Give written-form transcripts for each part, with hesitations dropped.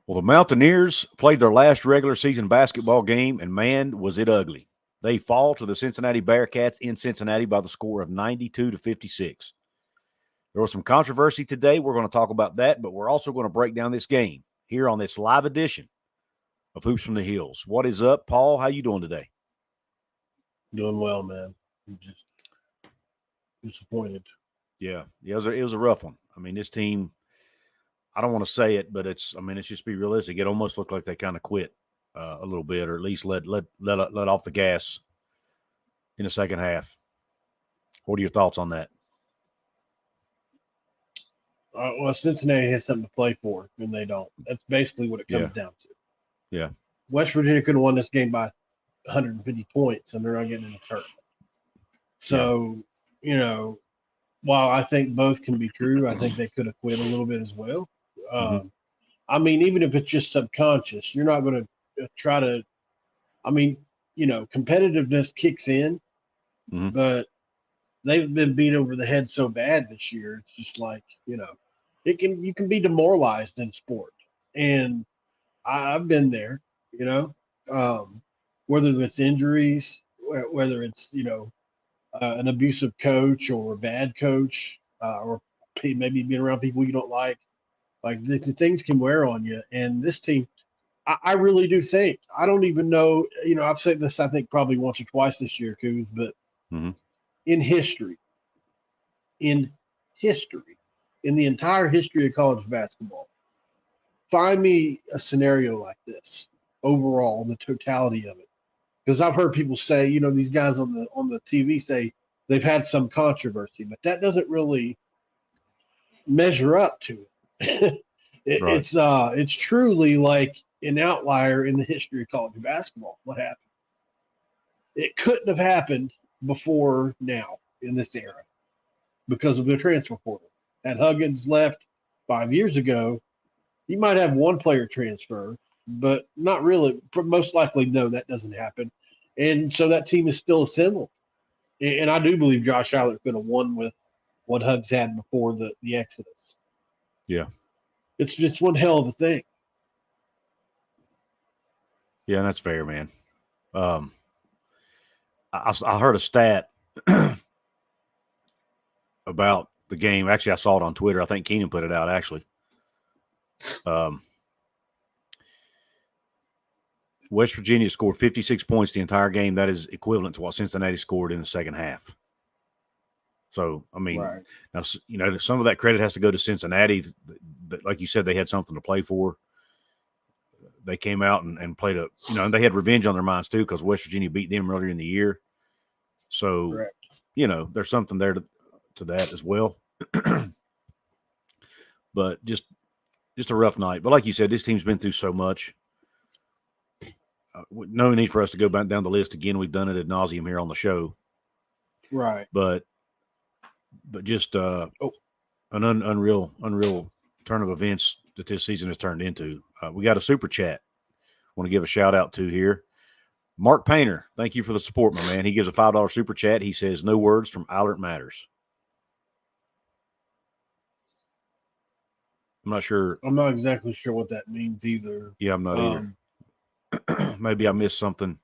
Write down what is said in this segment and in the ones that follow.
Well, the Mountaineers played their last regular season basketball game, and man, was it ugly. They fall to the Cincinnati Bearcats in Cincinnati by the score of 92-56. There was some controversy today. We're going to talk about that, but we're also going to break down this game here on this live edition of Hoops from the Hills. What is up, Paul? How you doing today? Doing well, man. I'm just disappointed. Yeah, it was a rough one. I mean, this team, I don't want to say it, but let's just be realistic. It almost looked like they kind of quit a little bit, or at least let off the gas in the second half. What are your thoughts on that? Well, Cincinnati has something to play for, and they don't. That's basically what it comes down to. Yeah. West Virginia could have won this game by 150 points, and they're not getting in the tournament. So, while I think both can be true, I think they could have quit a little bit as well. I mean, even if it's just subconscious, you're not going to try to – competitiveness kicks in, but they've been beat over the head so bad this year. It's just like, you can be demoralized in sport. And I've been there, whether it's injuries, whether it's, an abusive coach or a bad coach, or maybe being around people you don't like the things can wear on you. And this team, I really do think, I don't even know, I've said this, I think probably once or twice this year, Couz, but in history, in the entire history of college basketball, find me a scenario like this overall, the totality of it. Because I've heard people say, these guys on the TV say they've had some controversy, but that doesn't really measure up to it. It's truly like an outlier in the history of college basketball. What happened? It couldn't have happened before now in this era because of the transfer portal. Had Huggins left 5 years ago, you might have one player transfer, but not really. Most likely, no, that doesn't happen. And so that team is still assembled. And I do believe Josh Allen could have won with what Hugs had before the Exodus. Yeah. It's just one hell of a thing. Yeah, that's fair, man. I heard a stat about the game. Actually, I saw it on Twitter. I think Keenan put it out, actually. West Virginia scored 56 points the entire game. That is equivalent to what Cincinnati scored in the second half. So, I mean, Now, some of that credit has to go to Cincinnati. Like you said, they had something to play for. They came out and played and they had revenge on their minds too because West Virginia beat them earlier in the year. So, correct. There's something there to that as well. But just a rough night. But like you said, this team's been through so much. No need for us to go back down the list again. We've done it ad nauseum here on the show. Right. But just an unreal turn of events that this season has turned into. We got a super chat. Want to give a shout out to here. Mark Painter, thank you for the support, my man. He gives a $5 super chat. He says, no words from Eilert Matters. I'm not sure. I'm not exactly sure what that means either. Yeah, I'm not either. Maybe I missed something.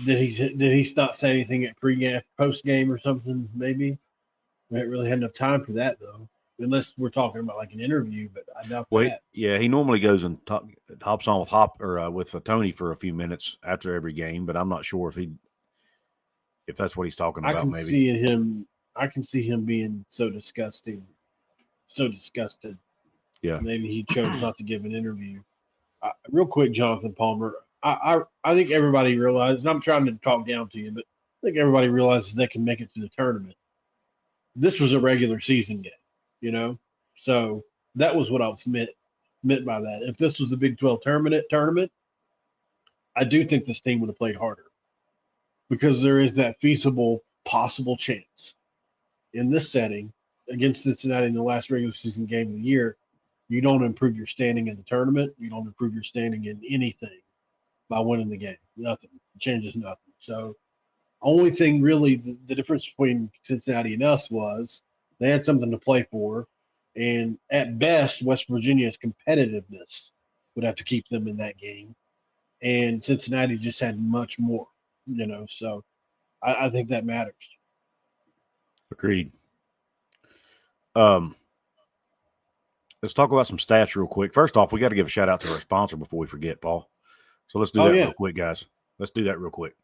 Did he not say anything at pregame, postgame, or something? Maybe we haven't really had enough time for that though, unless we're talking about like an interview. But I doubt that. Yeah, he normally goes and hops on with Tony for a few minutes after every game, but I'm not sure if that's what he's talking about. I can see him being so disgusted. Yeah, maybe he chose not to give an interview. Real quick, Jonathan Palmer. I think everybody realizes, and I'm trying to talk down to you, but I think everybody realizes they can make it to the tournament. This was a regular season game, so that was what I was meant by that. If this was the Big 12 tournament, I do think this team would have played harder because there is that feasible possible chance in this setting against Cincinnati in the last regular season game of the year. You don't improve your standing in the tournament. You don't improve your standing in anything by winning the game. Nothing. It changes nothing. So only thing really, the difference between Cincinnati and us was they had something to play for. And at best, West Virginia's competitiveness would have to keep them in that game. And Cincinnati just had much more, so I think that matters. Agreed. Let's talk about some stats real quick. First off, we got to give a shout out to our sponsor before we forget, Paul. So let's do that real quick, guys. Let's do that real quick.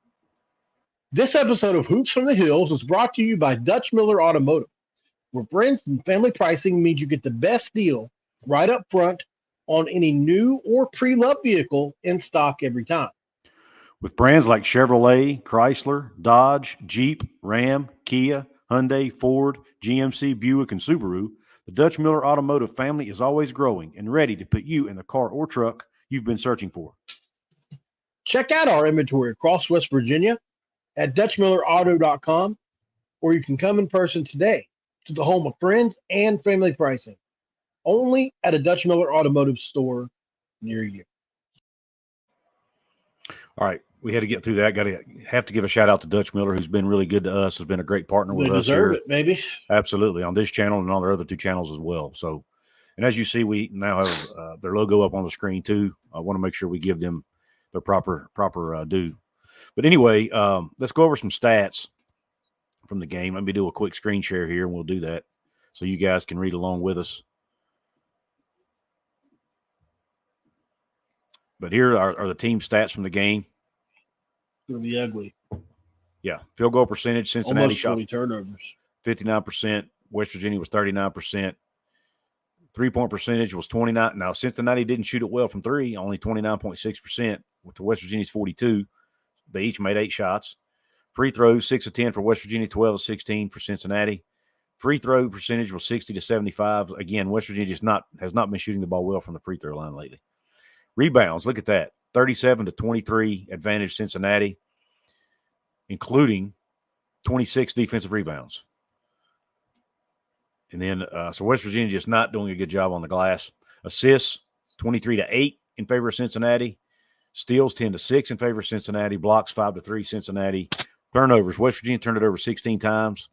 This episode of Hoops from the Hills is brought to you by Dutch Miller Automotive, where friends and family pricing means you get the best deal right up front on any new or pre-loved vehicle in stock every time. With brands like Chevrolet, Chrysler, Dodge, Jeep, Ram, Kia, Hyundai, Ford, GMC, Buick, and Subaru, the Dutch Miller Automotive family is always growing and ready to put you in the car or truck you've been searching for. Check out our inventory across West Virginia at DutchMillerAuto.com, or you can come in person today to the home of friends and family pricing, only at a Dutch Miller Automotive store near you. All right, we had to get through that. Have to give a shout out to Dutch Miller, who's been really good to us, has been a great partner with us here. They deserve it, baby. Absolutely, on this channel and on their other two channels as well. So, and as you see, we now have their logo up on the screen too. I want to make sure we give them their proper due. But anyway, let's go over some stats from the game. Let me do a quick screen share here, and we'll do that so you guys can read along with us. But here are the team stats from the game. It'll be ugly. Yeah, field goal percentage, Cincinnati almost shot 40 turnovers. 59%. West Virginia was 39%. Three-point percentage was 29. Now, Cincinnati didn't shoot it well from three, only 29.6%. With the West Virginia's 42. They each made 8 shots. Free throws, 6 of 10 for West Virginia, 12 of 16 for Cincinnati. Free throw percentage was 60 to 75. Again, West Virginia has not been shooting the ball well from the free throw line lately. Rebounds, look at that. 37 to 23 advantage Cincinnati, including 26 defensive rebounds. And then, so West Virginia just not doing a good job on the glass. Assists, 23 to 8 in favor of Cincinnati. Steals, 10 to 6 in favor of Cincinnati. Blocks, 5 to 3 Cincinnati. Turnovers, West Virginia turned it over 16 times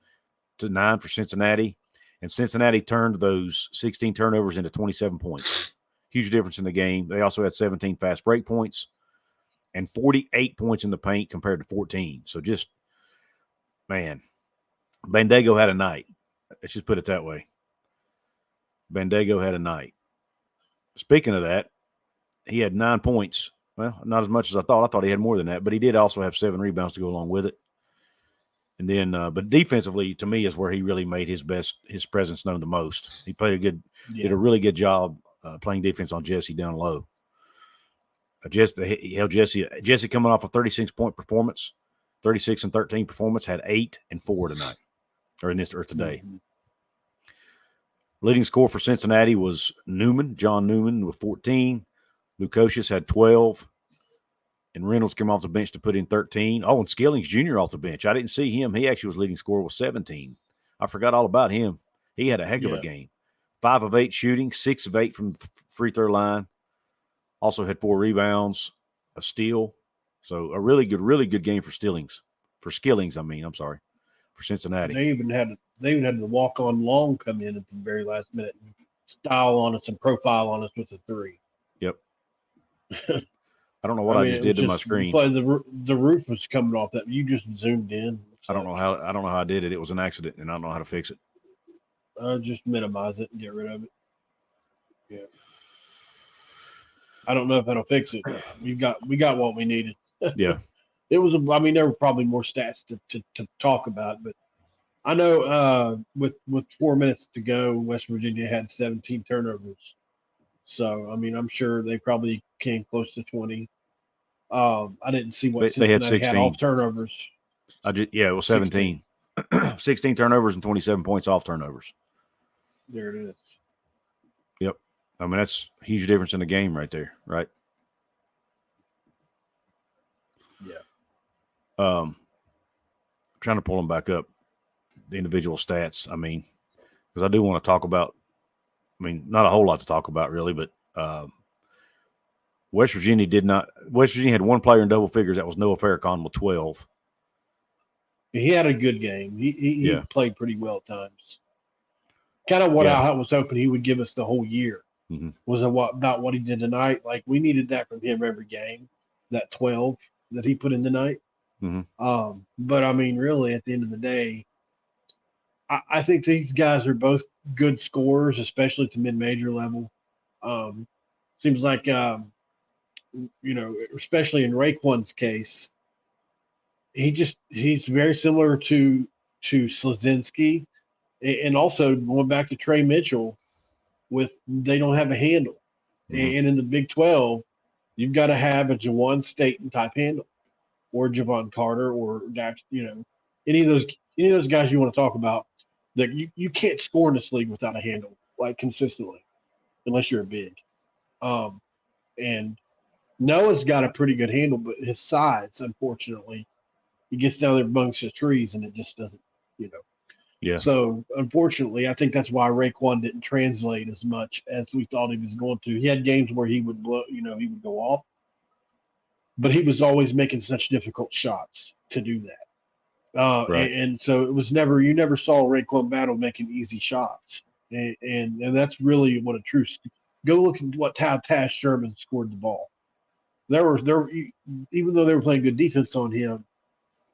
to 9 for Cincinnati. And Cincinnati turned those 16 turnovers into 27 points. Huge difference in the game. They also had 17 fast break points and 48 points in the paint compared to 14. So just, man, Bandago had a night. Let's just put it that way. Bandago had a night. Speaking of that, he had 9 points. Well, not as much as I thought. I thought he had more than that, but he did also have 7 rebounds to go along with it. And then, but defensively, to me, is where he really made his presence known the most. He played did a really good job playing defense on Jesse down low. He held Jesse coming off a 36-point performance, 36 and 13 performance, had 8 and 4 tonight, or today. Mm-hmm. Leading scorer for Cincinnati was John Newman with 14. Lukosius had 12. And Reynolds came off the bench to put in 13. Oh, and Skillings Jr. off the bench. I didn't see him. He actually was leading scorer with 17. I forgot all about him. He had a heck of a game. 5 of 8 shooting, 6 of 8 from the free throw line. Also had 4 rebounds, a steal. So a really good game for Skillings. For Cincinnati. They even had the walk-on Long come in at the very last minute and style on us and profile on us with a 3. Yep. I don't know what I just did to my screen. The roof was coming off that. You just zoomed in. I don't know how I did it. It was an accident, and I don't know how to fix it. Just minimize it and get rid of it. Yeah. I don't know if that'll fix it. We got what we needed. Yeah. There were probably more stats to talk about, but I know with 4 minutes to go, West Virginia had 17 turnovers. So, I'm sure they probably came close to 20. I didn't see what they had 16 had off turnovers. It was 17. 16 turnovers and 27 points off turnovers. There it is. Yep. That's a huge difference in the game right there, right? Yeah. Trying to pull them back up, the individual stats. Because I do want to talk about, not a whole lot to talk about really, but West Virginia had one player in double figures. That was Noah Farrakhan with 12. He had a good game. He played pretty well at times. Kind of what I was hoping he would give us the whole year. was about what he did tonight. Like, we needed that from him every game, that 12 that he put in tonight. But I mean, really, at the end of the day, I think these guys are both good scorers, especially at the mid-major level. Seems like, especially in Raekwon's case, he's very similar to Slazinski, and also going back to Trey Mitchell, they don't have a handle, and in the Big 12, you've got to have a Jawan Staten type handle, or Javon Carter, or Dax, any of those guys you want to talk about. That you can't score in this league without a handle, like, consistently, unless you're a big. And Noah's got a pretty good handle, but his size, unfortunately, he gets down there amongst the trees and it just doesn't, Yeah. So unfortunately, I think that's why Raekwon didn't translate as much as we thought he was going to. He had games where he would blow, he would go off, but he was always making such difficult shots to do that. Right. And so it was you never saw Raekwon Battle making easy shots. And that's really what a true, go look at how Taz Sherman scored the ball. Even though they were playing good defense on him,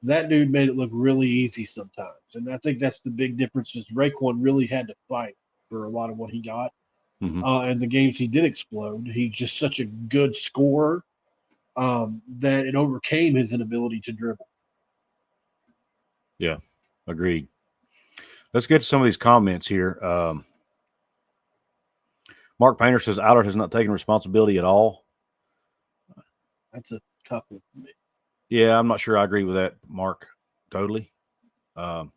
that dude made it look really easy sometimes. And I think that's the big difference is Raekwon really had to fight for a lot of what he got. And the games he did explode, he's just such a good scorer that it overcame his inability to dribble. Yeah, agreed. Let's get to some of these comments here. Mark Painter says Allard has not taken responsibility at all. That's a tough one for me. Yeah, I'm not sure I agree with that, Mark. Totally. Again,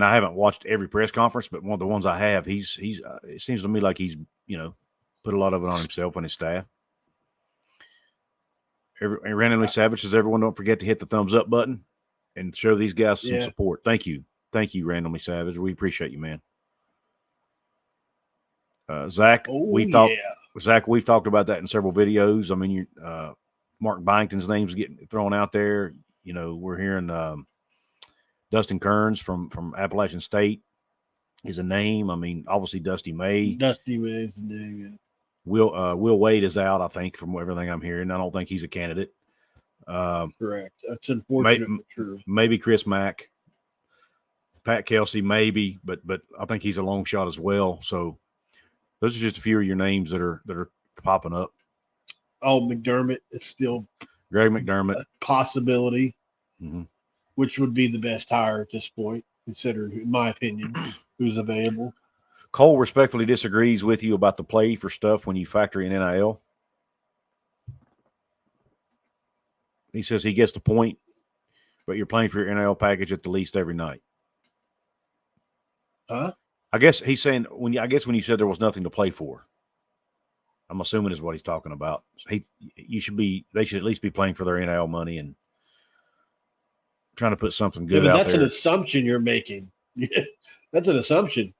I haven't watched every press conference, but one of the ones I have, he's it seems to me like he's, put a lot of it on himself and his staff. Randomly Savage says, everyone don't forget to hit the thumbs up button and show these guys some support. Thank you. Thank you, Randomly Savage. We appreciate you, man. Zach, we've talked about that in several videos. I mean, Mark Byington's name's getting thrown out there. We're hearing Dustin Kearns from Appalachian State is a name. I mean, obviously Dusty May. Dusty May is a name, yeah. Will Wade is out, I think, from everything I'm hearing. I don't think he's a candidate. Correct. That's unfortunate, but true. Maybe Chris Mack, Pat Kelsey, maybe, but I think he's a long shot as well. So those are just a few of your names that are popping up. Oh, McDermott is still Greg McDermott, a possibility, which would be the best hire at this point, considered, in my opinion, who's available. Cole respectfully disagrees with you about the play for stuff when you factor in NIL. He says he gets the point, but you're playing for your NIL package at the least every night. Huh? I guess he's saying when you said there was nothing to play for, I'm assuming is what he's talking about. They should at least be playing for their NIL money and trying to put something good out there. That's an assumption you're making. That's an assumption.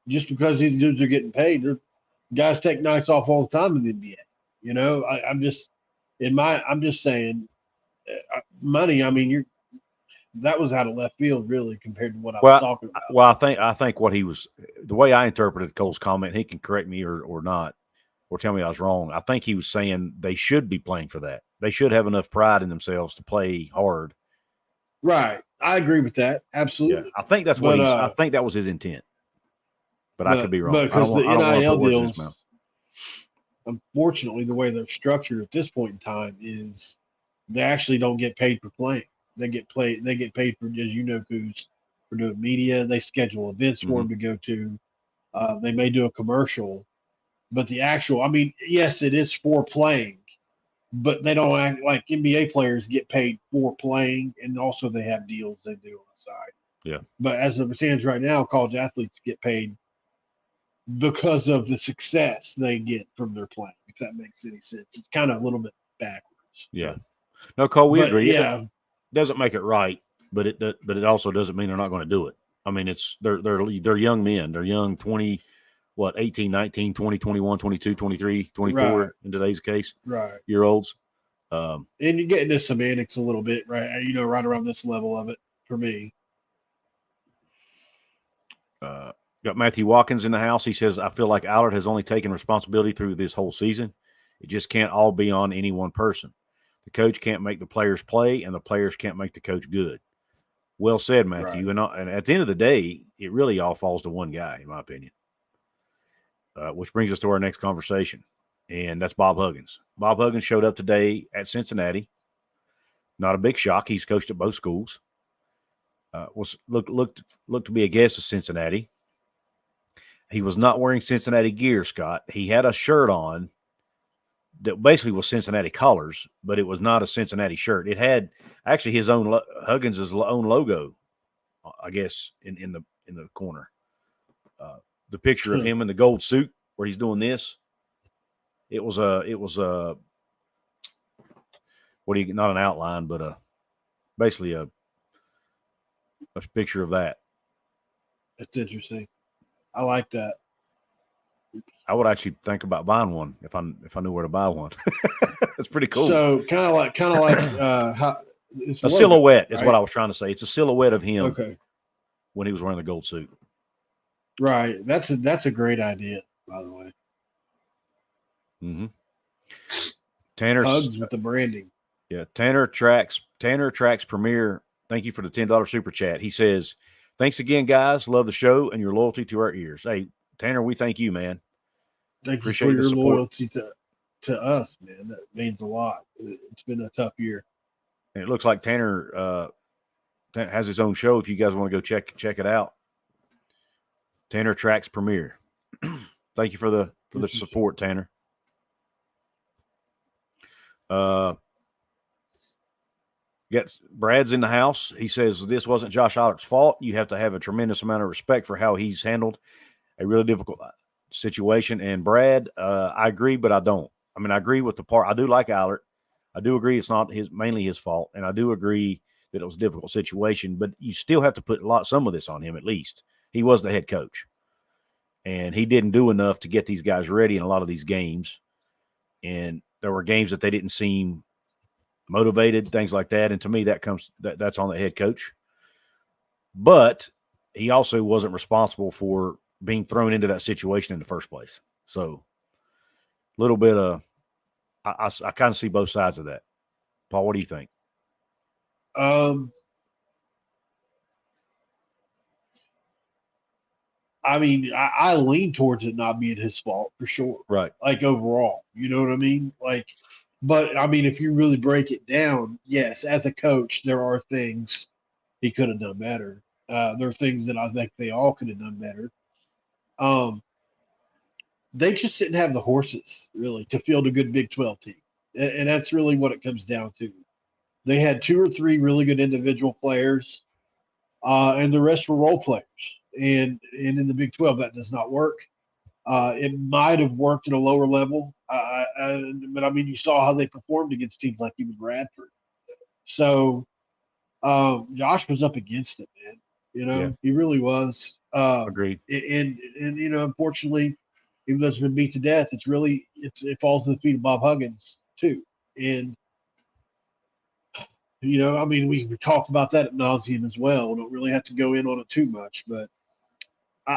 Just because these dudes are getting paid, guys take nights off all the time in the NBA. I'm just saying, money. I mean, that was out of left field, really, compared to what I was talking about. Well, I think what he was, the way I interpreted Cole's comment, he can correct me or not, or tell me I was wrong. I think he was saying they should be playing for that. They should have enough pride in themselves to play hard. Right. I agree with that. Absolutely. Yeah, I think that's what I think that was his intent. But I could be wrong. Because the NIL deals, unfortunately, the way they're structured at this point in time is they actually don't get paid for playing. They get paid for, as you know, Couz, for doing media. They schedule events for them to go to. They may do a commercial, but the actual, I mean, yes, it is for playing, but they don't act like NBA players get paid for playing, and also they have deals they do on the side. Yeah. But as it stands right now, college athletes get paid because of the success they get from their playing, if that makes any sense. It's kind of a little bit backwards. Yeah. No, Cole, we agree. Yeah. It doesn't make it right, but it also doesn't mean they're not going to do it. I mean, they're young men. They're young 18, 19, 20, 21, 22, 23, 24 right. in today's case. Right. Year olds. And you get into semantics a little bit, right? Right around this level of it for me. Got Matthew Watkins in the house. He says, I feel like Allard has only taken responsibility through this whole season. It just can't all be on any one person. The coach can't make the players play, and the players can't make the coach good. Well said, Matthew. Right. And at the end of the day, it really all falls to one guy, in my opinion. Which brings us to our next conversation, and that's Bob Huggins. Bob Huggins showed up today at Cincinnati. Not a big shock. He's coached at both schools. Looked to be a guest of Cincinnati. He was not wearing Cincinnati gear, Scott. He had a shirt on that basically was Cincinnati colors, but it was not a Cincinnati shirt. It had actually his own Huggins' own logo, I guess, in the corner. The picture of him in the gold suit where he's doing this. It was not an outline, but basically a picture of that. That's interesting. I like that. I would actually think about buying one if I knew where to buy one. It's pretty cool. So kind of like how it's a silhouette is right? what I was trying to say. It's a silhouette of him. Okay. When he was wearing the gold suit. Right. That's a great idea, by the way. Mm-hmm. Tanner's Hugs with the branding. Yeah, Tanner Tracks Premier. Thank you for the $10 super chat. He says, "Thanks again, guys. Love the show and your loyalty to our ears." Hey, Tanner, we thank you, man. Appreciate you for your loyalty to us, man. That means a lot. It's been a tough year. And it looks like Tanner has his own show. If you guys want to go check it out, Tanner Tracks Premier. Thank you for the support, Tanner. Brad's in the house. He says this wasn't Josh Allard's fault. You have to have a tremendous amount of respect for how he's handled a really difficult situation. And Brad, I agree, but I don't. I mean, I agree with the part. I do like Allard. I do agree it's not mainly his fault, and I do agree that it was a difficult situation. But you still have to put some of this on him at least. He was the head coach, and he didn't do enough to get these guys ready in a lot of these games. And there were games that they didn't seem motivated, things like that. And to me, that's on the head coach. But he also wasn't responsible for being thrown into that situation in the first place. So a little bit of, I kind of see both sides of that. Paul, what do you think? I mean, I lean towards it not being his fault for sure. Right. Like overall, you know what I mean? Like, but I mean, if you really break it down, yes, as a coach, there are things he could have done better. There are things that I think they all could have done better. They just didn't have the horses really to field a good Big 12 team, and that's really what it comes down to. They had 2 or 3 really good individual players, and the rest were role players. And in the Big 12, that does not work. It might have worked at a lower level, but I mean, you saw how they performed against teams like even Bradford. So Josh was up against it, man. You know, yeah. He really was. Agreed. And you know, unfortunately, even though it's been beat to death, it falls to the feet of Bob Huggins too. And you know, I mean, we talked about that at nauseum as well. We don't really have to go in on it too much, but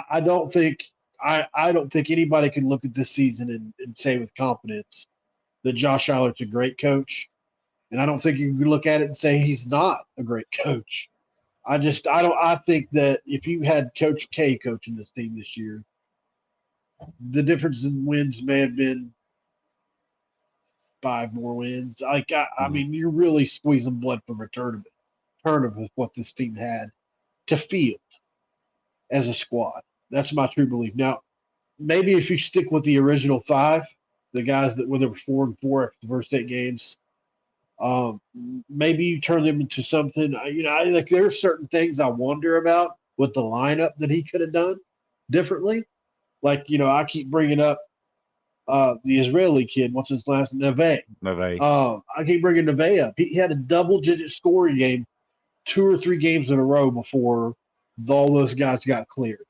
I don't think anybody can look at this season and say with confidence that Josh Allard's a great coach. And I don't think you can look at it and say he's not a great coach. I think that if you had Coach K coaching this team this year, the difference in wins may have been 5 more wins. Like, I mean, you're really squeezing blood from a tournament with what this team had to field as a squad. That's my true belief. Now, maybe if you stick with the original 5, the guys that were 4-4 after the first 8 games, maybe you turn them into something. You know, like there are certain things I wonder about with the lineup that he could have done differently. Like, you know, I keep bringing up the Israeli kid. What's his last name? Neve. I keep bringing Neve up. He had a double-digit scoring game 2 or 3 games in a row before all those guys got cleared,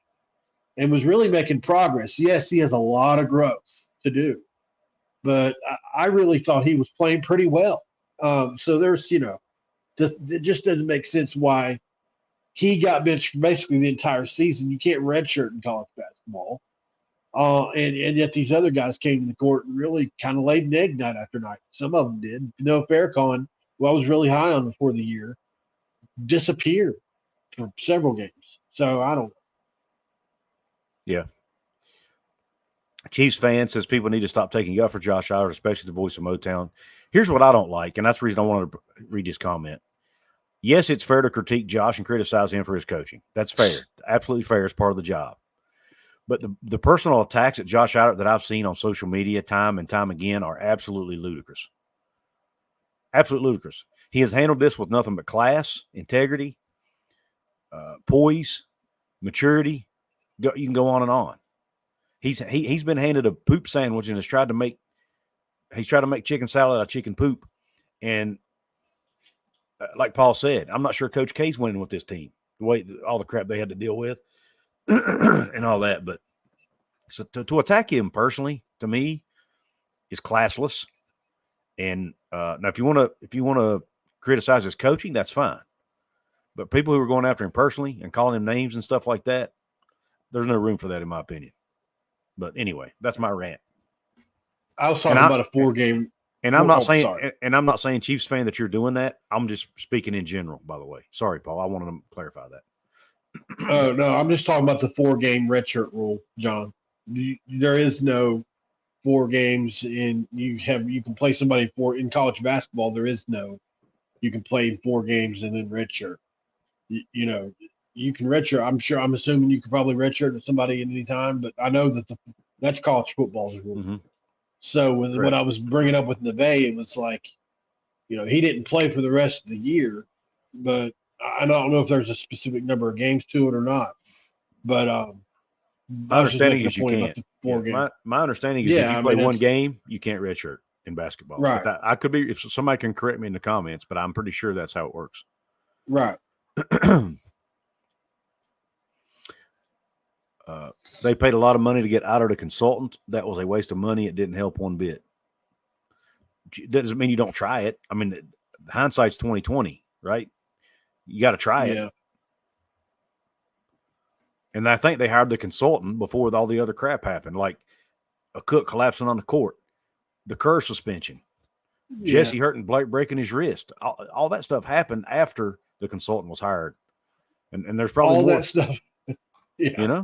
and was really making progress. Yes, he has a lot of growth to do, but I really thought he was playing pretty well. So there's, you know, it just doesn't make sense why he got benched basically the entire season. You can't redshirt in college basketball. And yet these other guys came to the court and really kind of laid an egg night after night. Some of them did. Noah Farrakhan, who I was really high on before the year, disappeared for several games. So I don't know. Yeah. Chiefs fan says people need to stop taking up for Josh Allen, especially the voice of Motown. Here's what I don't like, and that's the reason I wanted to read this comment. Yes, it's fair to critique Josh and criticize him for his coaching. That's fair. Absolutely fair. It's part of the job. But the personal attacks at Josh Allen that I've seen on social media time and time again are absolutely ludicrous. Absolutely ludicrous. He has handled this with nothing but class, integrity, poise, maturity. You can go on and on. He's been handed a poop sandwich and has tried to make chicken salad out of chicken poop. And like Paul said, I'm not sure Coach K's winning with this team. The way all the crap they had to deal with and all that. But so to attack him personally, to me, is classless. And now, if you want to criticize his coaching, that's fine. But people who are going after him personally and calling him names and stuff like that, there's no room for that, in my opinion. But anyway, that's my rant. I was talking about a 4-game. And I'm not saying Chiefs fan that you're doing that. I'm just speaking in general, by the way. Sorry, Paul. I wanted to clarify that. Oh, no, I'm just talking about the 4-game redshirt rule, John. There is no 4 games you can play somebody in college basketball. There is no, you can play 4 games and then redshirt. You can redshirt. I'm assuming you could probably redshirt to somebody at any time, but I know that that's college football's rule. Mm-hmm. So when I was bringing up with Neve, it was like, he didn't play for the rest of the year, but I don't know if there's a specific number of games to it or not. But my understanding is you can't. My understanding is if you play one game, you can't redshirt in basketball. Right. I could be, if somebody can correct me in the comments, but I'm pretty sure that's how it works. Right. They paid a lot of money to get out of the consultant. That was a waste of money. It didn't help one bit. Doesn't mean you don't try it. I mean, hindsight's 20/20, right? You got to try it. And I think they hired the consultant before all the other crap happened, like a cook collapsing on the court, the Kerr suspension, Jesse Hurton breaking his wrist. All that stuff happened after the consultant was hired. And there's probably all more. That stuff. Yeah.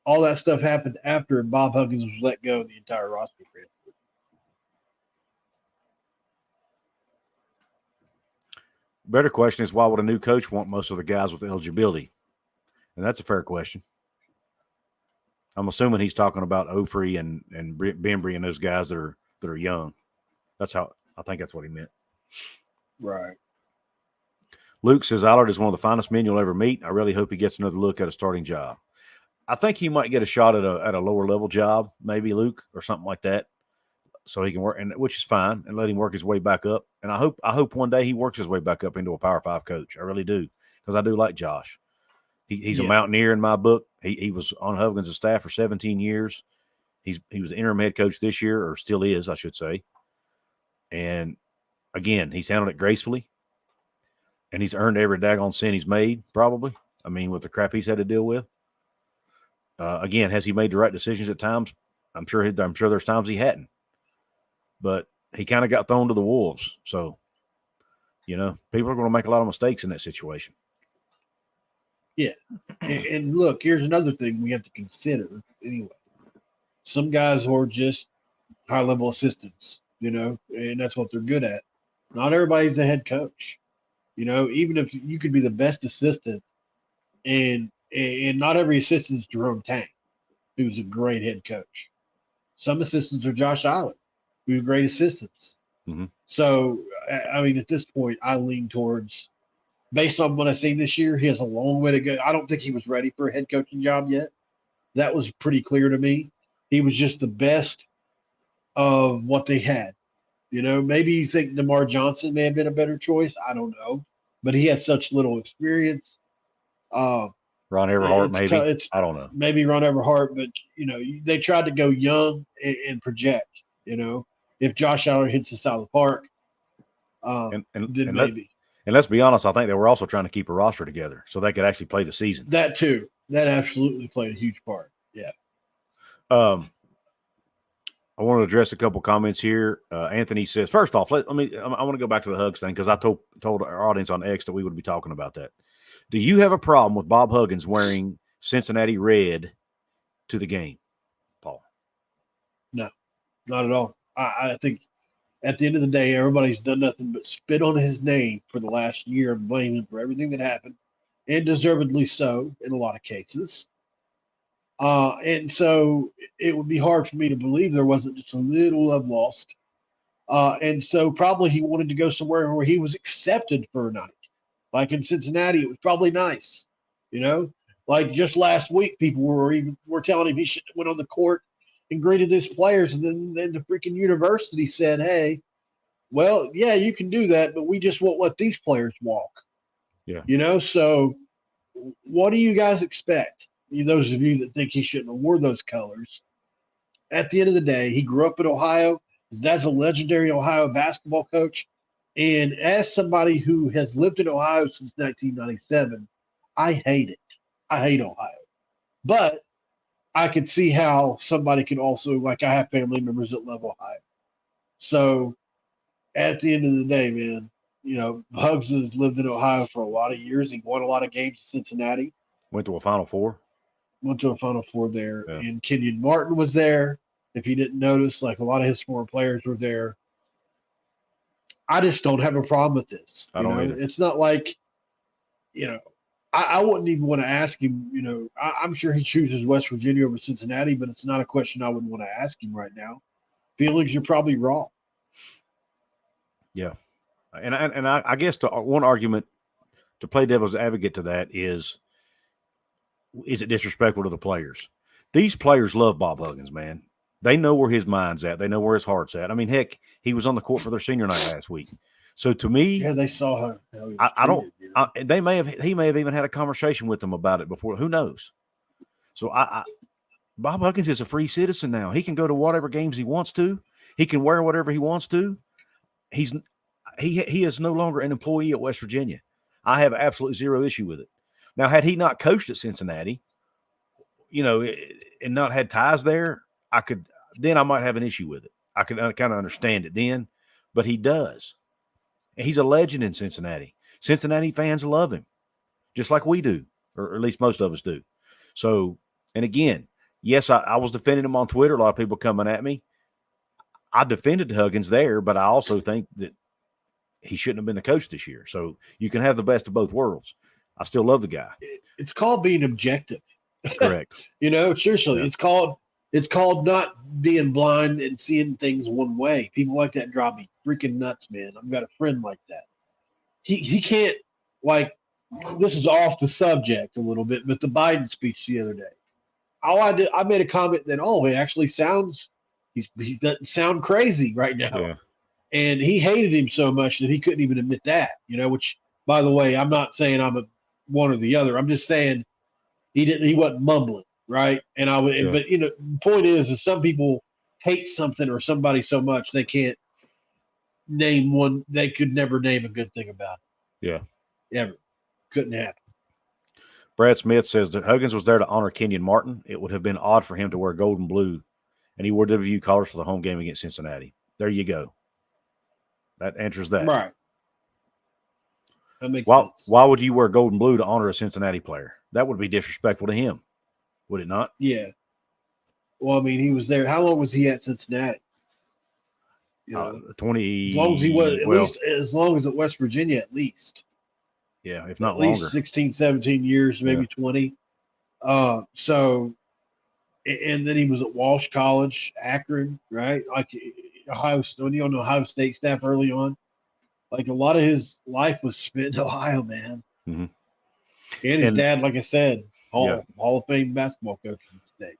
All that stuff happened after Bob Huggins was let go and the entire roster transferred. Better question is, why would a new coach want most of the guys with eligibility? And that's a fair question. I'm assuming he's talking about Ofrey and Bembry and those guys that are young. I think that's what he meant. Right. Luke says Allard is one of the finest men you'll ever meet. I really hope he gets another look at a starting job. I think he might get a shot at a lower level job, maybe, Luke, or something like that, so he can work, and which is fine, and let him work his way back up. And I hope one day he works his way back up into a Power 5 coach. I really do, because I do like Josh. He's a Mountaineer in my book. He was on Huggins' staff for 17 years. He was the interim head coach this year, or still is, I should say. And again, he's handled it gracefully, and he's earned every daggone cent he's made, probably. I mean, with the crap he's had to deal with. Again, has he made the right decisions at times? I'm sure there's times he hadn't. But he kind of got thrown to the wolves. So, people are going to make a lot of mistakes in that situation. Yeah. And look, here's another thing we have to consider anyway. Some guys are just high-level assistants, and that's what they're good at. Not everybody's a head coach. Even if you could be the best assistant, and not every assistant is Jerome Tang, who's a great head coach. Some assistants are Josh Allen, who's great assistants. Mm-hmm. So, I mean, at this point, I lean towards, based on what I've seen this year, he has a long way to go. I don't think he was ready for a head coaching job yet. That was pretty clear to me. He was just the best of what they had. Maybe you think DeMar Johnson may have been a better choice. I don't know. But he had such little experience. Ron Everhart, maybe. I don't know. Maybe Ron Everhart, but, they tried to go young and project, If Josh Allen hits us out of the park, then maybe. And let's be honest, I think they were also trying to keep a roster together so they could actually play the season. That too. That absolutely played a huge part. Yeah. I want to address a couple comments here. Anthony says, first off, I want to go back to the Hugs thing because I told our audience on X that we would be talking about that. Do you have a problem with Bob Huggins wearing Cincinnati red to the game, Paul? No, not at all. I think at the end of the day, everybody's done nothing but spit on his name for the last year and blame him for everything that happened, and deservedly so in a lot of cases. And so it would be hard for me to believe there wasn't just a little love lost. And so probably he wanted to go somewhere where he was accepted for a night. Like in Cincinnati, it was probably nice, you know. Like just last week, people were telling him he should have went on the court and greeted his players, and then the freaking university said, "Hey, well, yeah, you can do that, but we just won't let these players walk." Yeah. You know, so what do you guys expect? Those of you that think he shouldn't have wore those colors. At the end of the day, he grew up in Ohio. His dad's a legendary Ohio basketball coach. And as somebody who has lived in Ohio since 1997, I hate it. I hate Ohio. But I could see how somebody could also, like I have family members that love Ohio. So at the end of the day, man, you know, Hugs has lived in Ohio for a lot of years. He won a lot of games in Cincinnati. Went to a Final Four. Went to a Final Four there. Yeah. And Kenyon Martin was there. If you didn't notice, like a lot of his former players were there. I just don't have a problem with this. I don't either. It's not like, you know, I wouldn't even want to ask him, you know, I'm sure he chooses West Virginia over Cincinnati, but it's not a question I would want to ask him right now. Feelings, you're probably wrong. Yeah. And I guess one argument to play devil's advocate to that is it disrespectful to the players? These players love Bob Huggins, man. They know where his mind's at. They know where his heart's at. I mean, heck, he was on the court for their senior night last week. So to me, yeah, they saw how he may have even had a conversation with them about it before. Who knows? So Bob Huggins is a free citizen now. He can go to whatever games he wants to. He can wear whatever he wants to. He is no longer an employee at West Virginia. I have absolutely zero issue with it. Now, had he not coached at Cincinnati, you know, and not had ties there, I might have an issue with it. I could kind of understand it then, but he does. And he's a legend in Cincinnati. Cincinnati fans love him, just like we do, or at least most of us do. So, and again, yes, I was defending him on Twitter. A lot of people coming at me. I defended Huggins there, but I also think that he shouldn't have been the coach this year. So you can have the best of both worlds. I still love the guy. It's called being objective. Correct. You know, seriously, Yeah. it's called not being blind and seeing things one way. People like that drive me freaking nuts, man. I've got a friend like that. He can't, like, this is off the subject a little bit, but the Biden speech the other day. I made a comment that, it actually sounds, he doesn't sound crazy right now. Yeah. And he hated him so much that he couldn't even admit that, you know, which, by the way, I'm not saying I'm one or the other. I'm just saying he wasn't mumbling, right? And but you know, the point is some people hate something or somebody so much they can't name one. They could never name a good thing about it. Yeah. Ever. Couldn't happen. Brad Smith says that Huggins was there to honor Kenyon Martin. It would have been odd for him to wear gold and blue, and he wore WVU colors for the home game against Cincinnati. There you go. That answers that. Right. That makes sense. Why would you wear gold and blue to honor a Cincinnati player? That would be disrespectful to him, would it not? Yeah. Well, I mean, he was there. How long was he at Cincinnati? You know, 20. As long as he was, least as long as at West Virginia, at least. Yeah, if not at longer. Least 16, 17 years, maybe 20. So, and then he was at Walsh College, Akron, right? Like Ohio State staff early on. Like a lot of his life was spent in Ohio, man. Mm-hmm. And his dad, like I said, Hall of Fame basketball coach in the state.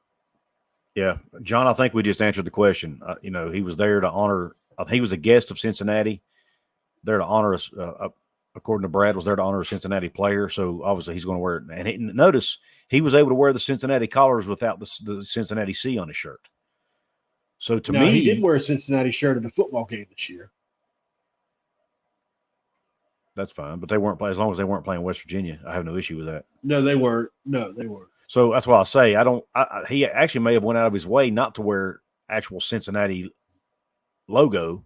Yeah, John, I think we just answered the question. You know, he was there to honor. He was a guest of Cincinnati, there to honor us. According to Brad, was there to honor a Cincinnati player. So obviously he's going to wear it. And notice he was able to wear the Cincinnati colors without the Cincinnati C on his shirt. So to me, he did wear a Cincinnati shirt at a football game this year. that's fine. But they weren't as long as they weren't playing West Virginia, I have no issue with that. No, they weren't. No, they weren't. So that's why I say he actually may have went out of his way not to wear actual Cincinnati logo,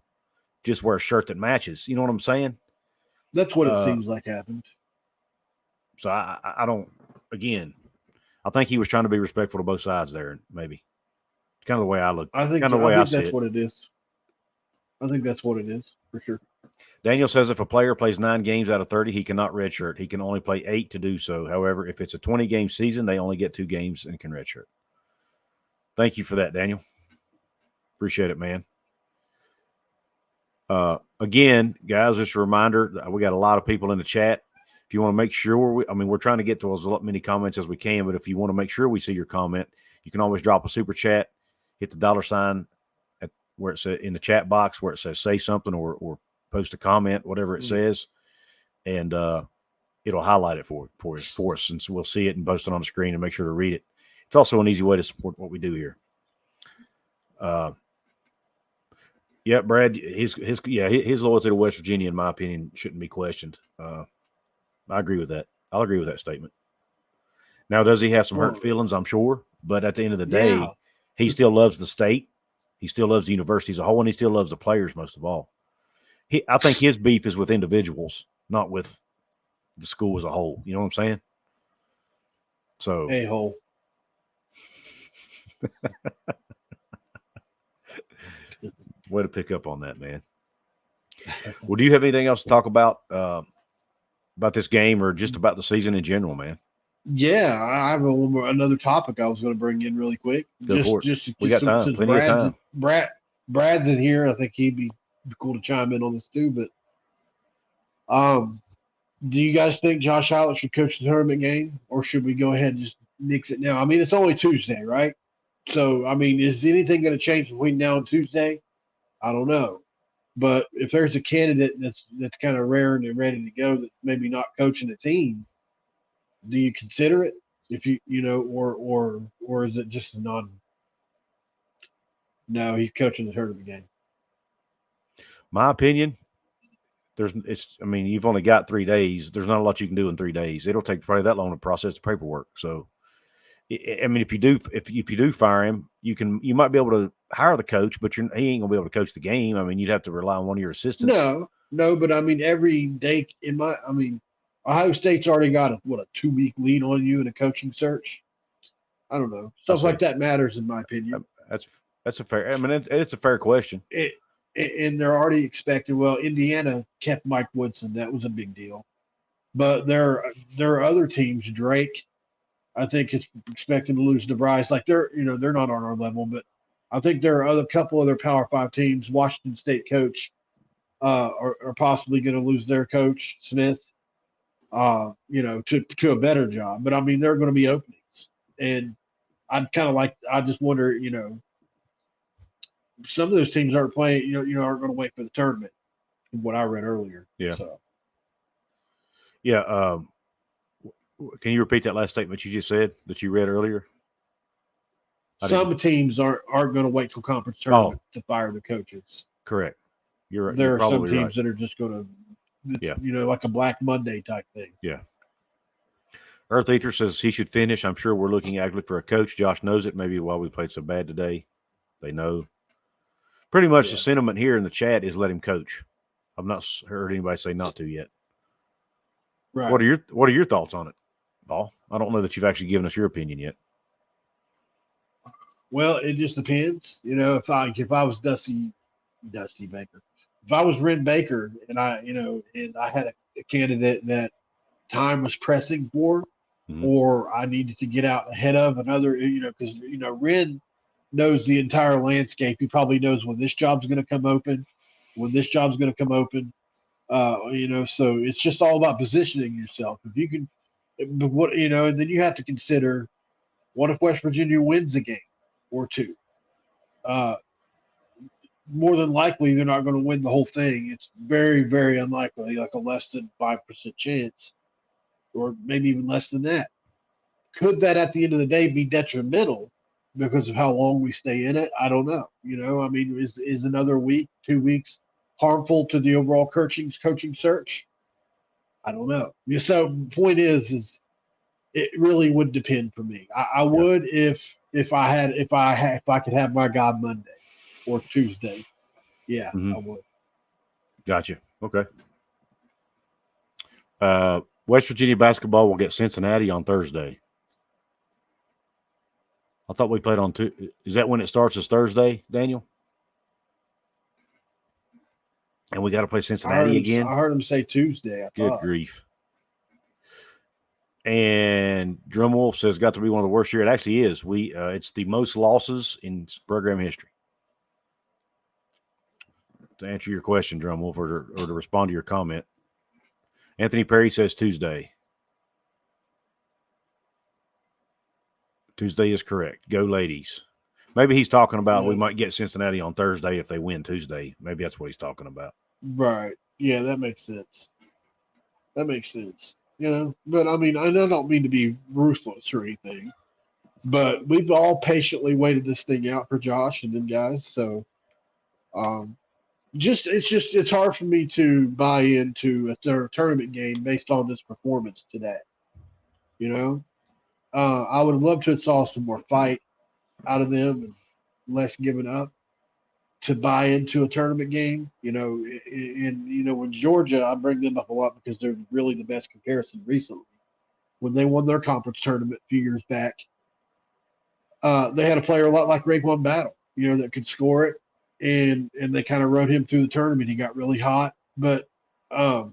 just wear a shirt that matches. You know what I'm saying? That's what it seems like happened. So I don't. Again, I think he was trying to be respectful to both sides there. Maybe it's kind of the way I look. I think that's what it is. I think that's what it is for sure. Daniel says if a player plays 9 games out of 30, he cannot redshirt. He can only play 8 to do so. However, if it's a 20-game season, they only get 2 games and can redshirt. Thank you for that, Daniel. Appreciate it, man. Again, guys, just a reminder, we got a lot of people in the chat. If you want to make sure we're trying to get to as many comments as we can, but if you want to make sure we see your comment, you can always drop a super chat, hit the $sign at where it says in the chat box where it says say something or post a comment, whatever it says, and it'll highlight it for us, and so we'll see it and post it on the screen and make sure to read it. It's also an easy way to support what we do here. Yeah, Brad, his loyalty to West Virginia, in my opinion, shouldn't be questioned. I agree with that. I'll agree with that statement. Now, does he have some hurt feelings? I'm sure, but at the end of the day, he still loves the state. He still loves the university as a whole, and he still loves the players most of all. I think his beef is with individuals, not with the school as a whole. You know what I'm saying? So a-hole. Way to pick up on that, man. Well, do you have anything else to talk about this game or just about the season in general, man? Yeah, I have another topic I was going to bring in really quick. We got time. Plenty of time. Brad's in here. I think he'd be cool to chime in on this too. But do you guys think Josh Allen should coach the tournament game, or should we go ahead and just nix it now? I mean, it's only Tuesday, right? So, I mean, is anything going to change between now and Tuesday? I don't know. But if there's a candidate that's kind of rare and ready to go, that's maybe not coaching a team, do you consider it? If you or is it just a non? No, he's coaching the tournament game. My opinion, you've only got 3 days. There's not a lot you can do in 3 days. It'll take probably that long to process the paperwork. So, I mean, if you do fire him, you might be able to hire the coach, but he ain't gonna be able to coach the game. I mean, you'd have to rely on one of your assistants. No, but I mean, every day Ohio State's already got a 2-week lead on you in a coaching search. I don't know. Stuff like that matters, in my opinion. That's a fair. I mean, it's a fair question. And they're already expecting. Well, Indiana kept Mike Woodson. That was a big deal. But there are other teams. Drake, I think, is expecting to lose DeVries. Like they're not on our level, but I think there are couple other Power 5 teams. Washington State coach are possibly going to lose their coach Smith. To a better job. But I mean, there are going to be openings, and I just wonder, some of those teams aren't playing, aren't going to wait for the tournament. From what I read earlier. Yeah. So. Yeah. Can you repeat that last statement you just said that you read earlier? Some teams aren't going to wait till conference tournament to fire the coaches. Correct. You're right. There are some teams that are just going to. Like a Black Monday type thing. Yeah. Earth Ether says he should finish. I'm sure we're looking actively for a coach. Josh knows it. Maybe why we played so bad today. They know. Pretty much the sentiment here in the chat is let him coach. I've not heard anybody say not to yet. Right. What are your thoughts on it, Paul? I don't know that you've actually given us your opinion yet. Well, it just depends. If I was Dusty Baker. If I was Ren Baker and I had a candidate that time was pressing for, or I needed to get out ahead of another, because Ren knows the entire landscape. He probably knows when this job's going to come open, So it's just all about positioning yourself. If you can, but and then you have to consider, what if West Virginia wins a game or two? More than likely, they're not going to win the whole thing. It's very, very unlikely, like a less than 5% chance, or maybe even less than that. Could that, at the end of the day, be detrimental because of how long we stay in it? I don't know. I mean, is another week, 2 weeks harmful to the overall coaching search? I don't know. So point is it really would depend for me. I would if I could have my guy Monday or Tuesday. Yeah, I would. Gotcha. Okay. West Virginia basketball will get Cincinnati on Thursday. I thought we played on two. Is that when it starts? Is Thursday, Daniel? And we got to play Cincinnati again. I heard him say Tuesday. Good grief. And Drumwolf says got to be one of the worst years. It actually is. It's the most losses in program history. To answer your question, Drumwolf, or to respond to your comment, Anthony Perry says Tuesday. Tuesday is correct. Go ladies. Maybe he's talking about we might get Cincinnati on Thursday if they win Tuesday. Maybe that's what he's talking about. Right. Yeah, that makes sense. But I mean, I don't mean to be ruthless or anything, but we've all patiently waited this thing out for Josh and them guys. So, it's hard for me to buy into a tournament game based on this performance today. I would have loved to have saw some more fight out of them and less giving up to buy into a tournament game. When Georgia, I bring them up a lot because they're really the best comparison recently. When they won their conference tournament a few years back, they had a player a lot like Raekwon Battle, that could score it, and they kind of rode him through the tournament. He got really hot, but they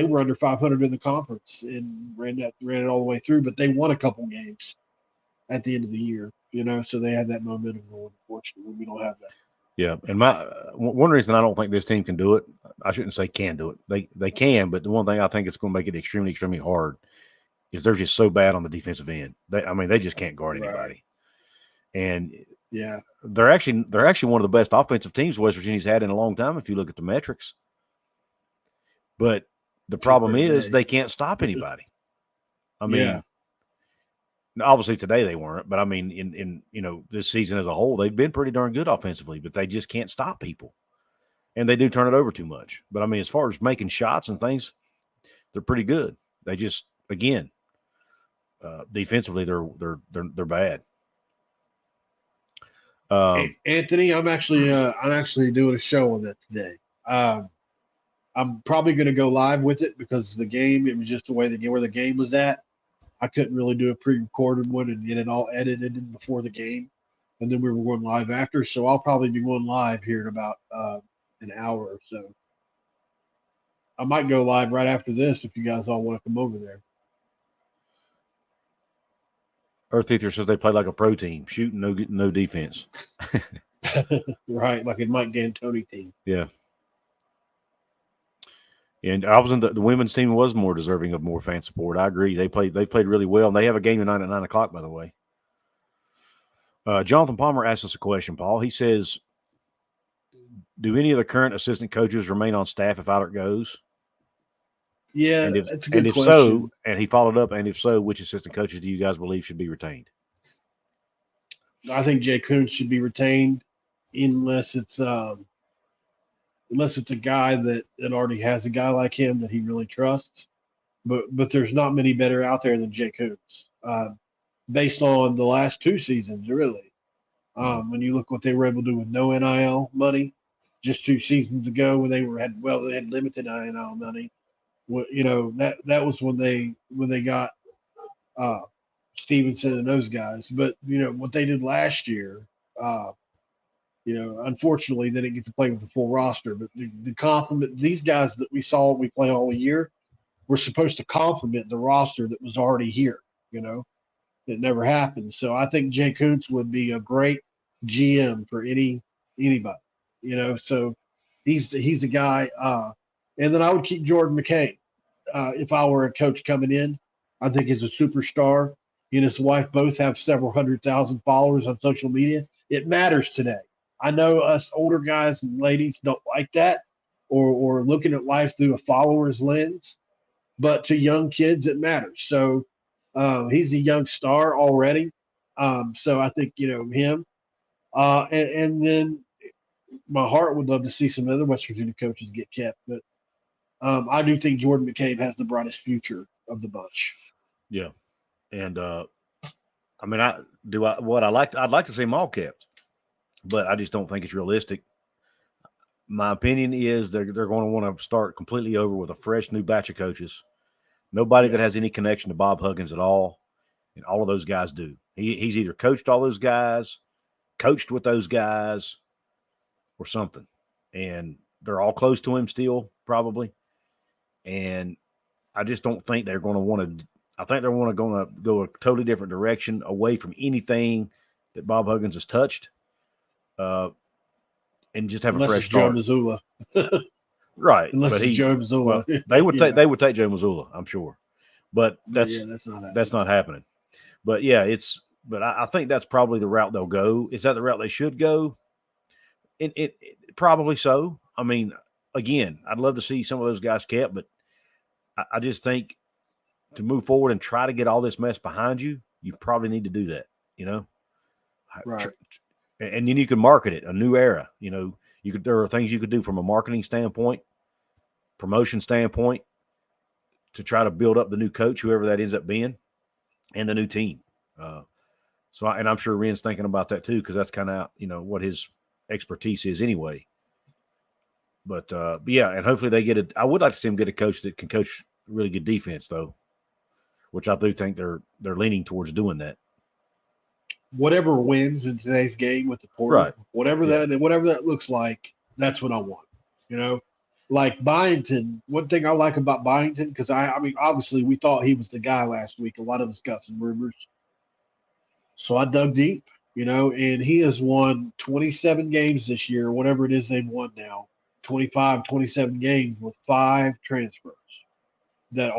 were under 500 in the conference and ran it all the way through. But they won a couple games at the end of the year, so they had that momentum going. Unfortunately, we don't have that. Yeah, and one reason I don't think this team can do it, I shouldn't say can do it. They can, but the one thing I think it's going to make it extremely, extremely hard is they're just so bad on the defensive end. They just can't guard anybody. And yeah, they're actually one of the best offensive teams West Virginia's had in a long time if you look at the metrics. But the problem is they can't stop anybody. I mean, obviously today they weren't, but I mean in this season as a whole, they've been pretty darn good offensively, but they just can't stop people. And they do turn it over too much. But I mean, as far as making shots and things, they're pretty good. They just, again, defensively they're bad. Anthony, I'm actually doing a show on that today. I'm probably going to go live with it because it was just the way where the game was at. I couldn't really do a pre-recorded one and get it all edited before the game, and then we were going live after. So I'll probably be going live here in about an hour or so. I might go live right after this if you guys all want to come over there. Earth Eater says they play like a pro team, shooting no defense. Right, like a Mike D'Antoni team. Yeah. And I was in the women's team was more deserving of more fan support. I agree. They played really well, and they have a game tonight at 9:00, by the way. Jonathan Palmer asked us a question, Paul. He says, do any of the current assistant coaches remain on staff if Eilert goes? Yeah, that's a good question. So, and he followed up, and if so, which assistant coaches do you guys believe should be retained? I think Jay Couz should be retained unless it's a guy that already has a guy like him that he really trusts. But there's not many better out there than Jay Couz, based on the last two seasons, really. When you look what they were able to do with no NIL money just 2 seasons ago, when they had limited NIL money. That was when they got Stevenson and those guys. But what they did last year, unfortunately they didn't get to play with the full roster. But the complement, these guys that we play all year were supposed to complement the roster that was already here. It never happened. So I think Jay Couz would be a great GM for anybody. So he's a guy. And then I would keep Jordan McCain. If I were a coach coming in, I think he's a superstar. He and his wife both have several 100,000 followers on social media. It matters today. I know us older guys and ladies don't like that or looking at life through a follower's lens, but to young kids, it matters. So he's a young star already. So I think, him. And then my heart would love to see some other West Virginia coaches get kept, but I do think Jordan McCabe has the brightest future of the bunch. Yeah, and I mean, I'd like to see them all kept, but I just don't think it's realistic. My opinion is they're going to want to start completely over with a fresh new batch of coaches. Nobody that has any connection to Bob Huggins at all, and all of those guys do. He's either coached all those guys, coached with those guys, or something, and they're all close to him still, probably. And I just don't think they're going to want to. I think they're going to go a totally different direction, away from anything that Bob Huggins has touched, and just have Unless a fresh it's Joe start. Mazzulla. Right, Unless but it's Joe Mazzulla. Well, they would take Joe Mazzulla, I'm sure, but that's not happening. But yeah, but I think that's probably the route they'll go. Is that the route they should go? It probably so. I mean, again, I'd love to see some of those guys kept, but I just think to move forward and try to get all this mess behind you, you probably need to do that, Right. And then you can market it, a new era. There are things you could do from a marketing standpoint, promotion standpoint, to try to build up the new coach, whoever that ends up being, and the new team. And I'm sure Ren's thinking about that too, because that's kind of what his expertise is anyway. But yeah, and hopefully they get it. I would like to see him get a coach that can coach really good defense, though, which I do think they're leaning towards doing that. Whatever wins in today's game with the portal, right? Whatever that looks like, that's what I want. Like Byington. One thing I like about Byington, because I mean, obviously we thought he was the guy last week. A lot of us got some rumors, so I dug deep. And he has won 27 games this year, whatever it is they've won now, 25, 27 games with 5 transfers that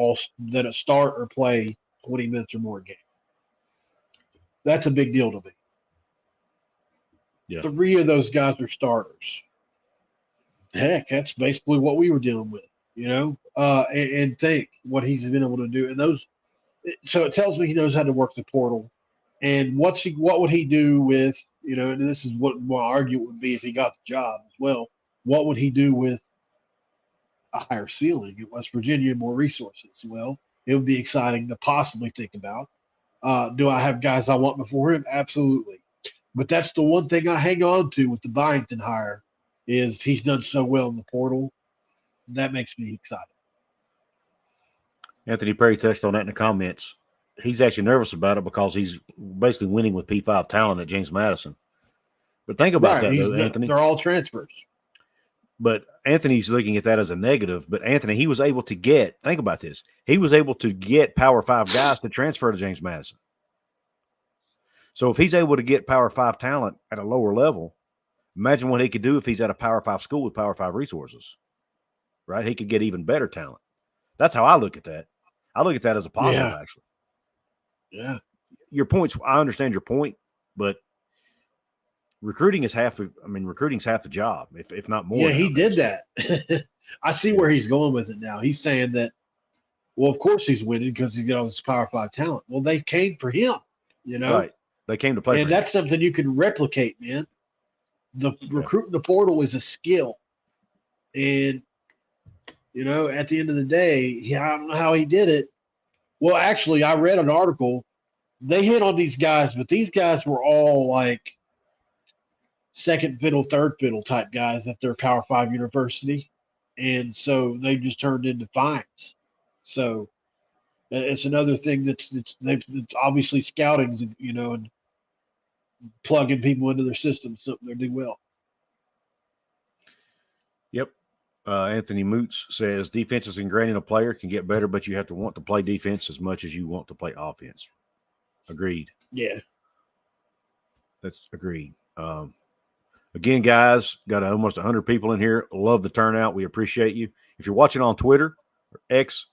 start or play 20 minutes or more a game. That's a big deal to me. Yeah. 3 of those guys are starters. Heck, that's basically what we were dealing with, and think what he's been able to do. And so it tells me he knows how to work the portal. And what would he do with, and this is what my argument would be if he got the job as well. What would he do with a higher ceiling at West Virginia and more resources? Well, it would be exciting to possibly think about. Do I have guys I want before him? Absolutely. But that's the one thing I hang on to with the Byington hire is he's done so well in the portal. That makes me excited. Anthony Perry touched on that in the comments. He's actually nervous about it because he's basically winning with P5 talent at James Madison. But think about that, though, Anthony. They're all transfers. But Anthony's looking at that as a negative. But Anthony, he was able to get, think about this, he was able to get Power 5 guys to transfer to James Madison. So if he's able to get Power 5 talent at a lower level, imagine what he could do if he's at a Power 5 school with Power 5 resources, right? He could get even better talent. That's how I look at that. I look at that as a positive, actually. Yeah. Your points, I understand your point, but recruiting's half the job, if not more. Yeah, he did that. I see where he's going with it now. He's saying that, well, of course he's winning because he's got all this Power 5 talent. Well, they came for him, Right. They came to play and for him. That's something you can replicate, man. The recruiting the portal is a skill. And, at the end of the day, I don't know how he did it. Well, actually, I read an article. They hit on these guys, but these guys were all like second fiddle, third fiddle type guys at their Power 5 university. And so they just turned into finds. So it's another thing that's obviously scouting, and plugging people into their system, something they do well. Yep. Anthony Moots says defenses ingraining a player can get better, but you have to want to play defense as much as you want to play offense. Agreed. Yeah. That's agreed. Again, guys, got almost 100 people in here. Love the turnout. We appreciate you. If you're watching on Twitter or X,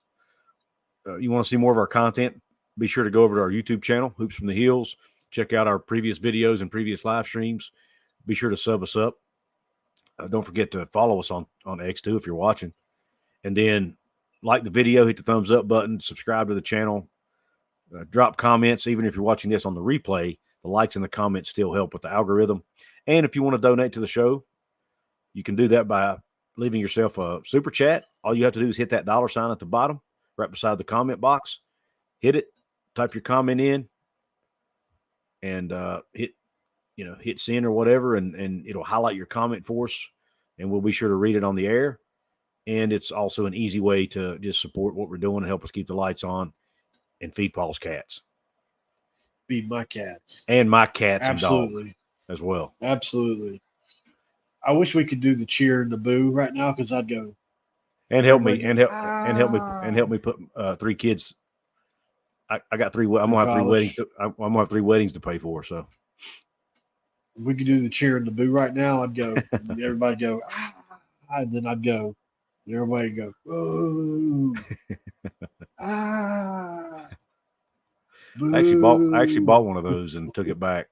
you want to see more of our content, be sure to go over to our YouTube channel, Hoops from the Hills. Check out our previous videos and previous live streams. Be sure to sub us up. Don't forget to follow us on X too if you're watching. And then like the video, hit the thumbs up button, subscribe to the channel, drop comments. Even if you're watching this on the replay, the likes and the comments still help with the algorithm. And if you want to donate to the show, you can do that by leaving yourself a super chat, all you have to do is hit that $sign at the bottom, right beside the comment box. Hit it, type your comment in, and hit send or whatever, and it'll highlight your comment for us, and we'll be sure to read it on the air. And it's also an easy way to just support what we're doing and help us keep the lights on and feed Paul's cats. Feed my cats. And my cats Absolutely. and dog as well. Absolutely. I wish we could do the cheer and the boo right now, because I'd go. And help me put 3 kids. I got 3. I'm gonna have 3 weddings. I'm gonna have 3 weddings to pay for. So if we could do the cheer and the boo right now, I'd go. Everybody go, and then I'd go. And everybody go, boo, boo. I actually bought one of those and took it back.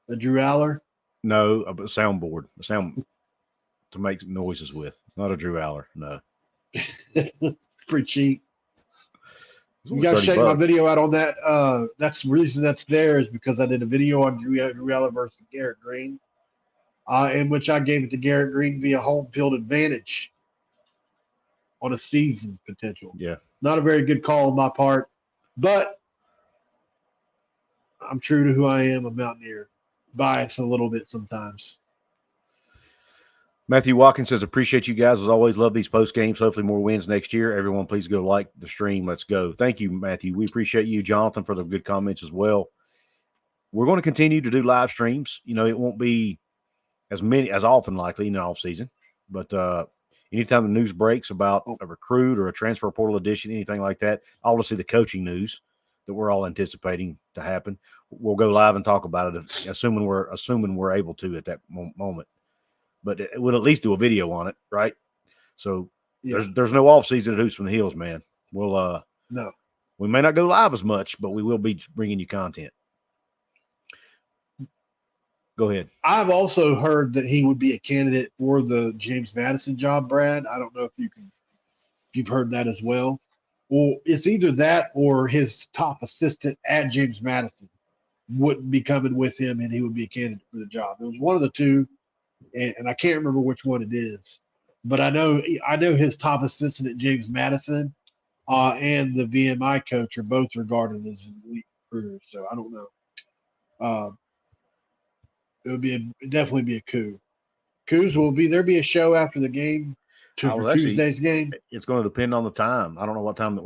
A Drew Aller? No, a soundboard, a sound to make noises with. Not a Drew Aller, no. Pretty cheap. You guys check my video out on that. That's the reason that's there is because I did a video on Drew Aller versus Garrett Green, in which I gave it to Garrett Green via home field advantage on a season potential. Yeah. Not a very good call on my part, but I'm true to who I am, a Mountaineer. Bias a little bit sometimes. Matthew Watkins says, appreciate you guys. As always, love these post games. Hopefully more wins next year. Everyone, please go like the stream. Let's go. Thank you, Matthew. We appreciate you, Jonathan, for the good comments as well. We're going to continue to do live streams. It won't be as often likely in the off season, but anytime the news breaks about a recruit or a transfer portal addition, anything like that, obviously the coaching news that we're all anticipating to happen, we'll go live and talk about it, assuming we're able to at that moment. But we'll at least do a video on it, right? So there's no off season at Hoops from the Hills, man. We'll no, we may not go live as much, but we will be bringing you content. Go ahead. I've also heard that he would be a candidate for the James Madison job, Brad. I don't know if you've heard that as well. Well, it's either that or his top assistant at James Madison wouldn't be coming with him, and he would be a candidate for the job. It was one of the two, and I can't remember which one it is. But I know his top assistant at James Madison and the VMI coach are both regarded as elite recruiters. So I don't know. It would definitely be a coup. Couz, will there be a show after the game for Tuesday's game? It's going to depend on the time. I don't know what time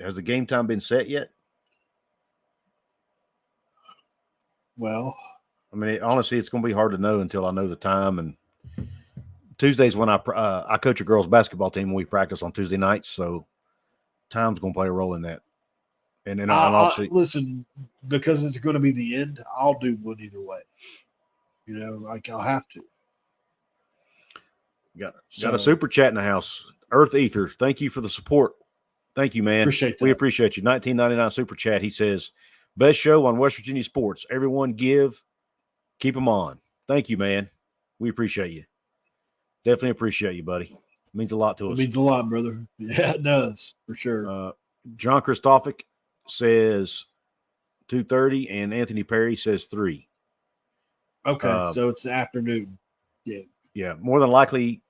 has the game time been set yet? Well, I mean, honestly, it's going to be hard to know until I know the time. And Tuesdays when I coach a girls basketball team, we practice on Tuesday nights, so time's going to play a role in that. And then obviously, listen, because it's going to be the end, I'll do one either way. I'll have to. Got a super chat in the house. Earth Ether, thank you for the support. Thank you, man. We appreciate you. 1999 super chat. He says, best show on West Virginia sports. Everyone give, keep them on. Thank you, man. We appreciate you. Definitely appreciate you, buddy. It means a lot to us. It means a lot, brother. Yeah, it does, for sure. John Christophic says 2:30, and Anthony Perry says 3. Okay, so it's the afternoon. Yeah. Yeah, more than likely.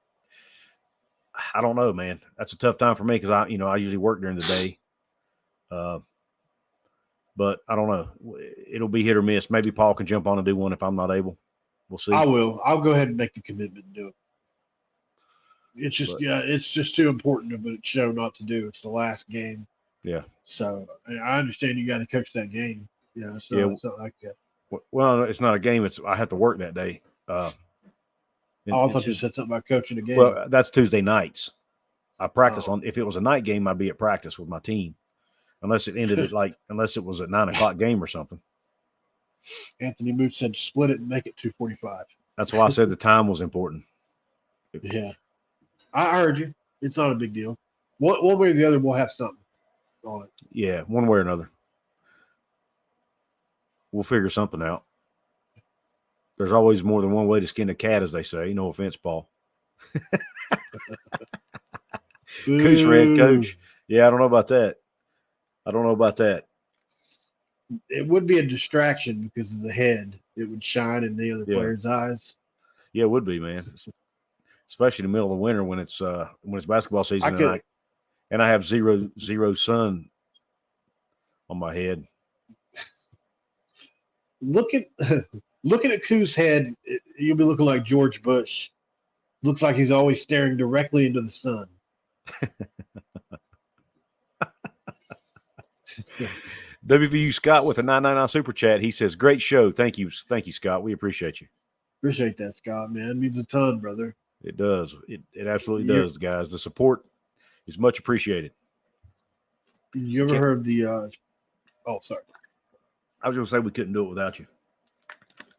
I don't know, man. That's a tough time for me because I usually work during the day. But I don't know. It'll be hit or miss. Maybe Paul can jump on and do one if I'm not able. We'll see. I will. I'll go ahead and make the commitment and do it. It's just too important of a show not to do. It's the last game. Yeah. So I understand you got to coach that game. Something like that. Well, it's not a game. I have to work that day. I thought you said something about coaching a game. Well, that's Tuesday nights. I practice on. If it was a night game, I'd be at practice with my team, unless it ended unless it was a 9:00 game or something. Anthony Moot said split it and make it 2:45. That's why I said the time was important. Yeah, I heard you. It's not a big deal. One way or the other, we'll have something on it. Yeah, one way or another. We'll figure something out. There's always more than one way to skin a cat, as they say. No offense, Paul. Coach, red coach. Yeah, I don't know about that. It would be a distraction because of the head. It would shine in the other player's eyes. Yeah, it would be, man. especially in the middle of the winter when it's basketball season. And I have zero sun on my head. Looking at Couz's head, you'll be looking like George Bush. Looks like he's always staring directly into the sun. WVU Scott with a $9.99 super chat. He says, "Great show. Thank you, Scott. We appreciate you." Appreciate that, Scott. Man, it means a ton, brother. It does. It absolutely does, guys. The support is much appreciated. You ever heard the? Oh, sorry. I was going to say we couldn't do it without you.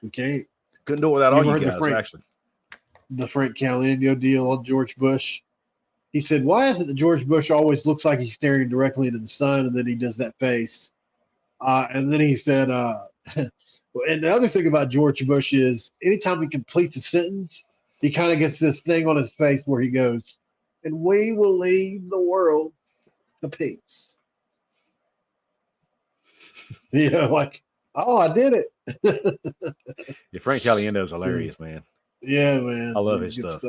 We can't. Couldn't do it without all you guys. Actually, the Frank Caliendo deal on George Bush. He said, "Why is it that George Bush always looks like he's staring directly into the sun, and then he does that face?" And then he said, and the other thing about George Bush is anytime he completes a sentence, he kind of gets this thing on his face where he goes, "And we will leave the world to peace." You know, like, oh, I did it. Yeah, Frank Caliendo's hilarious, man. Yeah, man. I love his stuff.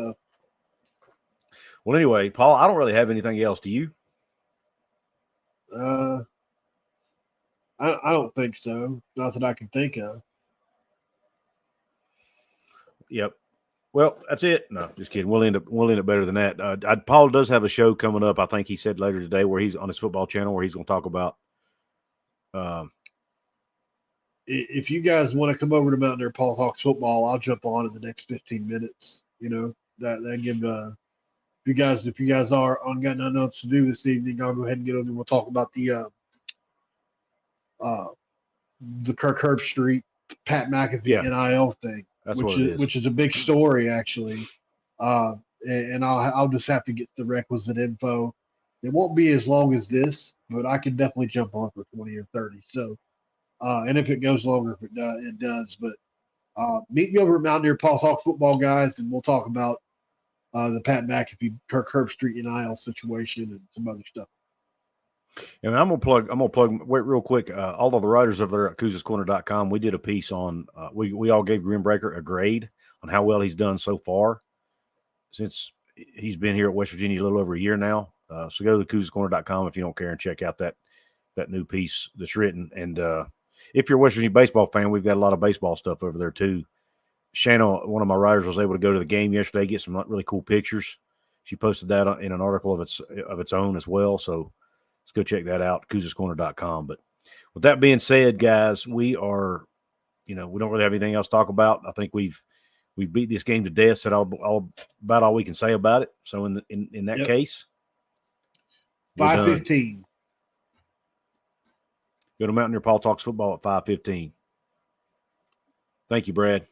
Well, anyway, Paul, I don't really have anything else. Do you? I don't think so. Not that I can think of. Yep. Well, that's it. No, just kidding. We'll end up better than that. Paul does have a show coming up. I think he said later today where he's on his football channel where he's going to talk about. If you guys want to come over to Mountaineer Paul Talks Football, I'll jump on in the next 15 minutes. You know, that give if you guys are on got nothing else to do this evening, I'll go ahead and get over there. We'll talk about the Kirk Herbstreit, Pat McAfee NIL thing, which is a big story actually. And I'll just have to get the requisite info. It won't be as long as this, but I can definitely jump on for 20 or 30. So, and if it goes longer, if it does. But meet me over at Mountaineer Paul Talks Football, guys, and we'll talk about the Pat McAfee, Kirk Herbstreit NIL situation and some other stuff. And I'm gonna plug wait real quick. All of the writers over there at Couz'sCorner.com, we did a piece on we all gave Greenbreaker a grade on how well he's done so far since he's been here at West Virginia a little over a year now. So go to Couz'sCorner.com if you don't care and check out that new piece that's written. And if you're a West Virginia baseball fan, we've got a lot of baseball stuff over there too. Shanna, one of my writers, was able to go to the game yesterday, get some really cool pictures. She posted that in an article of its own as well. So let's go check that out, Couz'sCorner.com. But with that being said, guys, we are, we don't really have anything else to talk about. I think we've beat this game to death. Said all about all we can say about it. So in that case, 5:15. Go to Mountaineer Paul Talks Football at 5:15. Thank you, Brad.